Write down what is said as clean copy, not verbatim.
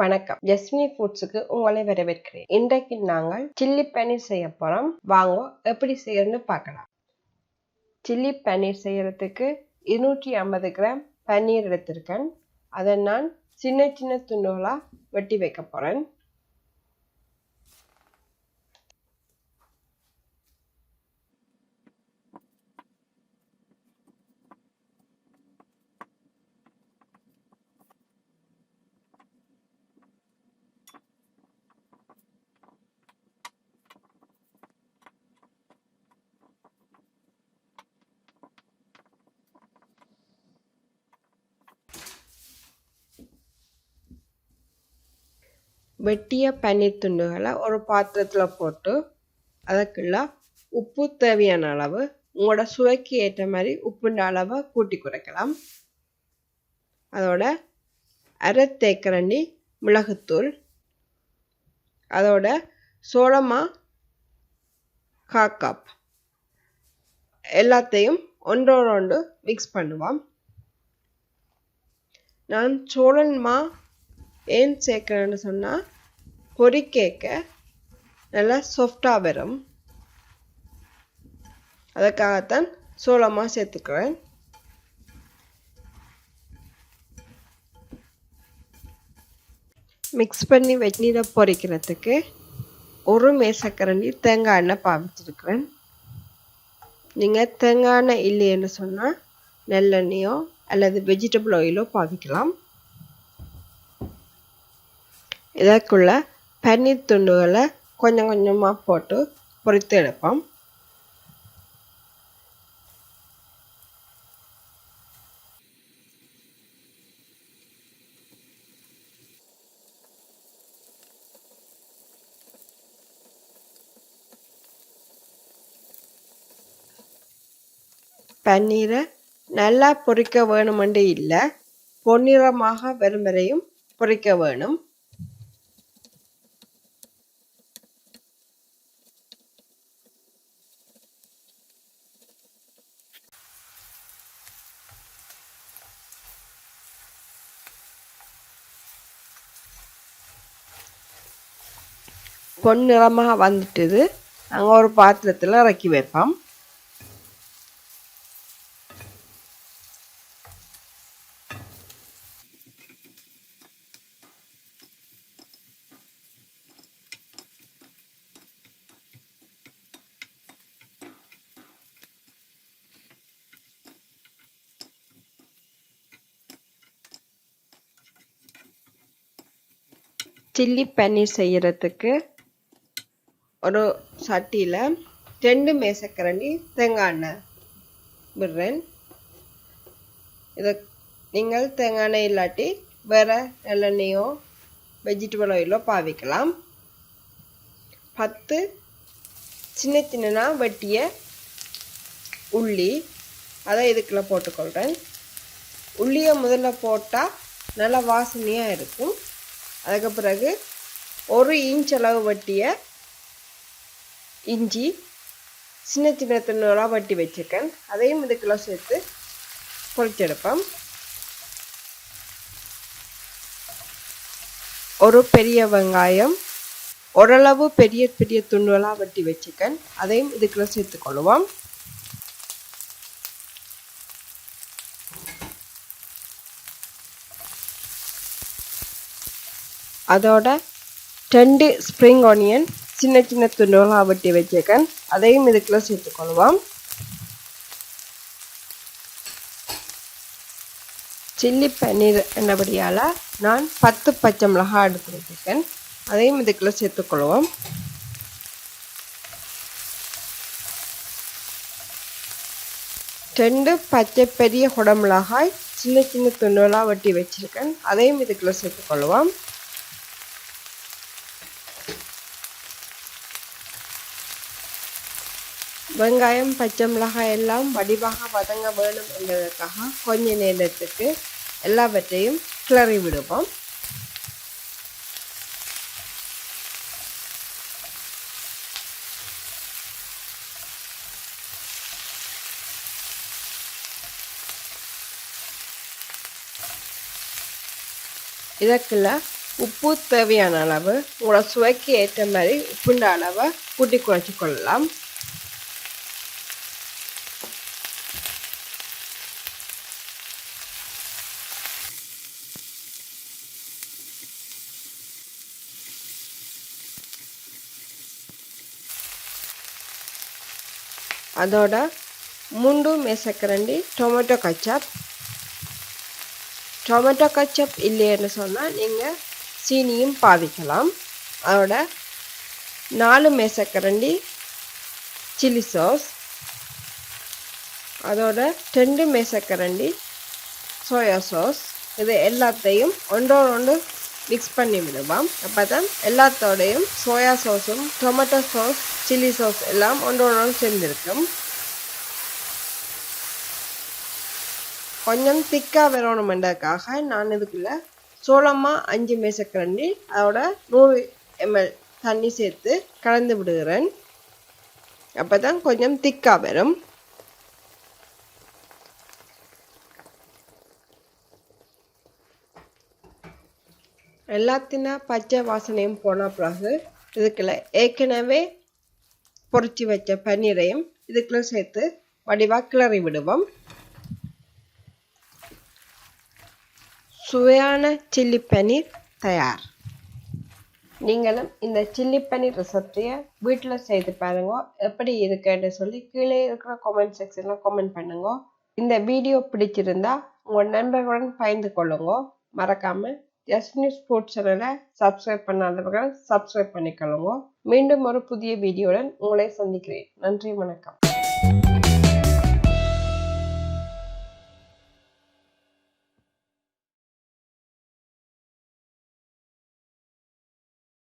வணக்கம், ஜஸ்மினி ஃபுட்ஸுக்கு உங்களை வரவேற்கிறேன். இன்றைக்கு நாங்கள் சில்லி பன்னீர் செய்ய போறோம். வாங்க எப்படி செய்யறதுன்னு பார்க்கலாம். சில்லி பன்னீர் செய்யறதுக்கு 250 கிராம் பன்னீர் எடுத்திருக்கேன். அதை நான் சின்ன சின்ன துண்டுகளா வெட்டி வைக்க போறேன். வெட்டிய பன்னீர் துண்டுகளை ஒரு பாத்திரத்தில் போட்டு அதுக்குள்ள உப்பு தேவையான அளவு, உங்களோட சுவைக்கு ஏற்ற மாதிரி உப்புன்ற அளவை கூட்டி குறைக்கலாம். அதோட அரை தேக்கரண்டி மிளகுத்தூள், அதோட சோளமா 1/4 கப் எல்லாத்தையும் ஒன்றோடு மிக்ஸ் பண்ணுவோம். நான் சோளமா ஏன் சேர்க்கிறேன்னு சொன்னால் பொரிக்கேக்க நல்லா சாஃப்டாக வரும். அதுக்காகத்தான் சோளமா சேர்த்துக்கிறேன். மிக்ஸ் பண்ணி வெந்நீரை பொரிக்கிறதுக்கு ஒரு மேசக்கரண்டி தேங்காய் எண்ணெய் பாவிச்சிருக்கிறேன். நீங்கள் தேங்காய் எண்ணெய் இல்லைன்னு சொன்னால் நல்லெண்ணெயோ அல்லது வெஜிடபிள் ஆயிலோ பாவிக்கலாம். இதற்குள்ள பன்னீர் துண்டுகளை கொஞ்சம் கொஞ்சமாக போட்டு பொரித்து எடுப்போம். பன்னீரை நல்லா பொரிக்க வேணுமென்று இல்லை, பொன்னிறமாக வரும் வரையும் பொரிக்க வேணும். பொன்னிறமாக வந்துட்டுது. நாங்கள் ஒரு பாத்திரத்தில் இறக்கி வைப்போம். சில்லி பன்னீர் செய்யறதுக்கு ஒரு சட்டியில் 2 மேசக்கரண்டி தேங்காய் எண்ணெய் விடுறேன். இதை நீங்கள் தேங்காய் எண்ணெய் இல்லாட்டி வேறு நல்லெண்ணெயோ வெஜிடபிள் ஆயிலோ பாவிக்கலாம். 10 சின்ன சின்னனா வெட்டிய உள்ளி, அதை இதுக்குள்ள போட்டுக்கொள்கிறேன். உள்ளியை முதல்ல போட்டால் நல்லா வாசனையாக இருக்கும். அதுக்கு பிறகு 1 இன்ச் அளவு வெட்டிய இஞ்சி சின்ன சின்ன துண்டுகளாக வெட்டி வச்சுருக்கேன். அதையும் இதுக்குள்ள சேர்த்து பொரிச்செடுப்போம். ஒரு பெரிய வெங்காயம் ஓரளவு பெரிய பெரிய துண்டுகளாக வெட்டி வச்சுருக்கேன். அதையும் இதுக்குள்ள சேர்த்துக்கொள்வோம். அதோட 2 ஸ்ப்ரிங் ஆனியன் சின்ன சின்ன துண்டுகளாக வெட்டி வச்சிருக்கேன். அதையும் இதுக்குள்ள சேர்த்துக்கொள்வோம். சில்லி பன்னீர் என்னபடியால் நான் 10 பச்சை மிளகாய் எடுத்து வச்சிருக்கேன். அதையும் இதுக்குள்ள சேர்த்துக்கொள்வோம். ரெண்டு பச்சை பெரிய குடமிளகாய் சின்ன சின்ன துண்டுகளாக வெட்டி வச்சிருக்கேன். அதையும் இதுக்குள்ள சேர்த்துக்கொள்வோம். வெங்காயம் பச்சை மிளகாய் எல்லாம் வடிவாக வதங்க வேணும் என்பதற்காக கொஞ்ச நேரத்துக்கு எல்லாவற்றையும் கிளறி விடுவோம். இதற்குள்ள உப்பு தேவையான அளவு, உங்களோட சுவைக்கு ஏற்ற மாதிரி உப்புண்ட அளவை கூட்டி குறைச்சி கொள்ளலாம். அதோட 3 மேசக்கரண்டி டொமேட்டோ கச்சப். டொமேட்டோ கச்சப் இல்லைன்னு சொன்னால் நீங்கள் சீனியும் பாதிக்கலாம். அதோட 4 மேசக்கரண்டி சில்லி சாஸ். அதோட 2 மேசக்கரண்டி சோயா சாஸ். இது எல்லாத்தையும் ஒன்றோடு மிக்ஸ் பண்ணி விடுவோம். அப்போ தான் எல்லாத்தோடையும் சோயா சாஸும் டொமேட்டோ சாஸ் சில்லி சாஸ் எல்லாம் ஒன்றோடு சேர்ந்துருக்கும். கொஞ்சம் திக்காக வரணுமென்றதுக்காக நான் இதுக்குள்ளே சோளமா 5 மேசக்கரண்டி அதோட 100 ml தண்ணி சேர்த்து கலந்து விடுகிறேன். அப்போ தான் கொஞ்சம் திக்காக வரும். எல்லாத்தின பச்சை வாசனையும் போன பிறகு இதுக்குள்ள ஏற்கனவே பொரிச்சு வச்ச பன்னீரையும் இதுக்குள்ள சேர்த்து வடிவாக கிளறி விடுவோம். சுவையான சில்லி பன்னீர் தயார். நீங்களும் இந்த சில்லி பன்னீர் ரெசிபியை வீட்டில் செய்து பாருங்க. எப்படி இருக்குன்னு சொல்லி கீழே இருக்கிற கமெண்ட் செக்ஷனில் கமெண்ட் பண்ணுங்க. இந்த வீடியோ பிடிச்சிருந்தா உங்கள் நண்பர்களுடன் பகிர்ந்து கொள்ளுங்க. மறக்காமல் ஜஸ்மிஸ் ஃபுட் சேனலை சப்ஸ்கிரைப் பண்ணாதவர்கள் சப்ஸ்கிரைப் பண்ணிக்கொள்ளுங்க. மீண்டும் ஒரு புதிய வீடியோவுடன் உங்களை சந்திக்கிறேன். நன்றி, வணக்கம்.